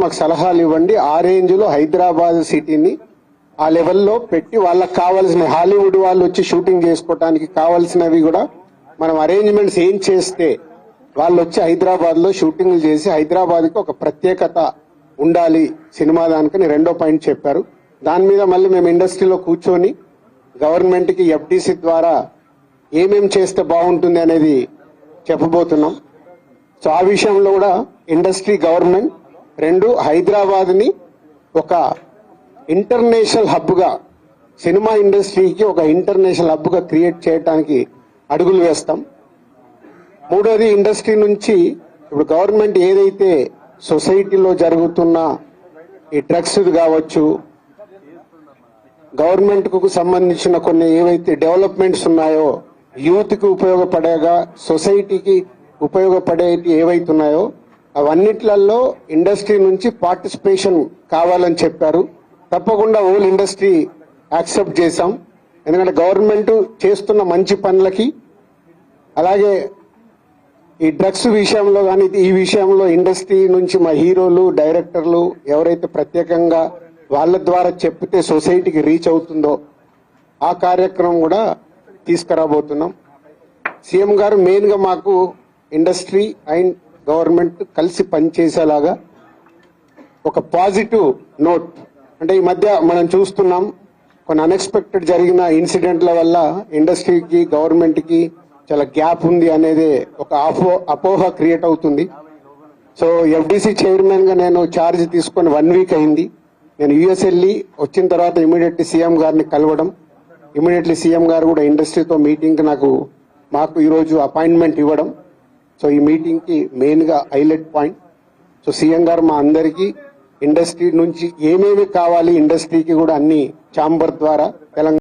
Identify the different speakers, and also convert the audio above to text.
Speaker 1: మాకు సలహాలు ఇవ్వండి. ఆ రేంజ్ లో హైదరాబాద్ సిటీని ఆ లెవెల్లో పెట్టి వాళ్ళకి కావాల్సిన హాలీవుడ్ వాళ్ళు వచ్చి షూటింగ్ చేసుకోవడానికి కావాల్సినవి కూడా మనం అరేంజ్మెంట్స్ ఏం చేస్తే వాళ్ళు వచ్చి హైదరాబాద్ లో షూటింగ్లు చేసి హైదరాబాద్ కి ఒక ప్రత్యేకత ఉండాలి సినిమా దానికని రెండో పాయింట్ చెప్పారు. దాని మీద మళ్ళీ మేము ఇండస్ట్రీలో కూర్చొని గవర్నమెంట్ కి ఎఫ్డిసి ద్వారా ఏమేం చేస్తే బాగుంటుంది అనేది చెప్పబోతున్నాం. సో ఆ విషయంలో కూడా ఇండస్ట్రీ గవర్నమెంట్ రెండు హైదరాబాద్ ని ఒక ఇంటర్నేషనల్ హబ్ గా సినిమా ఇండస్ట్రీకి ఒక ఇంటర్నేషనల్ హబ్ గా క్రియేట్ చేయడానికి అడుగులు వేస్తాం. మూడోది ఇండస్ట్రీ నుంచి ఇప్పుడు గవర్నమెంట్ ఏదైతే సొసైటీలో జరుగుతున్న ఈ డ్రగ్స్ కావచ్చు, గవర్నమెంట్ కు సంబంధించిన కొన్ని ఏవైతే డెవలప్మెంట్స్ ఉన్నాయో యూత్ కి ఉపయోగపడేగా సొసైటీకి ఉపయోగపడేటి ఏవైతున్నాయో అవన్నిట్లలో ఇండస్ట్రీ నుంచి పార్టిసిపేషన్ కావాలని చెప్పారు. తప్పకుండా ఓల్ ఇండస్ట్రీ యాక్సెప్ట్ చేశాం. ఎందుకంటే గవర్నమెంట్ చేస్తున్న మంచి పనులకి అలాగే ఈ డ్రగ్స్ విషయంలో కానీ ఈ విషయంలో ఇండస్ట్రీ నుంచి మా హీరోలు డైరెక్టర్లు ఎవరైతే ప్రత్యేకంగా వాళ్ళ ద్వారా చెప్తే సొసైటీకి రీచ్ అవుతుందో ఆ కార్యక్రమం కూడా తీసుకురాబోతున్నాం. సీఎం గారు మెయిన్ గా మాకు ఇండస్ట్రీ అండ్ గవర్నమెంట్ కలిసి పనిచేసేలాగా ఒక పాజిటివ్ నోట్, అంటే ఈ మధ్య మనం చూస్తున్నాం కొన్ని అన్ఎక్స్పెక్టెడ్ జరిగిన ఇన్సిడెంట్ల వల్ల ఇండస్ట్రీకి గవర్నమెంట్ కి చాలా గ్యాప్ ఉంది అనేది ఒక అపోహ క్రియేట్ అవుతుంది. సో ఎఫ్డిసి చైర్మన్ గా నేను ఛార్జ్ తీసుకొని 1 వీక్ అయింది. నేను యుఎస్ వెళ్ళి వచ్చిన తర్వాత ఇమీడియట్లీ సీఎం గారిని కలవడం, ఇమీడియట్లీ సీఎం గారు కూడా ఇండస్ట్రీతో మీటింగ్ మాకు ఈరోజు అపాయింట్మెంట్ ఇవ్వడం. సో ఈ మీటింగ్ కి మెయిన్ గా హైలైట్ పాయింట్. సో సీఎం గారు మా అందరికీ ఇండస్ట్రీ నుంచి ఏమేమి కావాలి ఇండస్ట్రీకి కూడా అన్ని ఛాంబర్ ద్వారా తెలంగాణ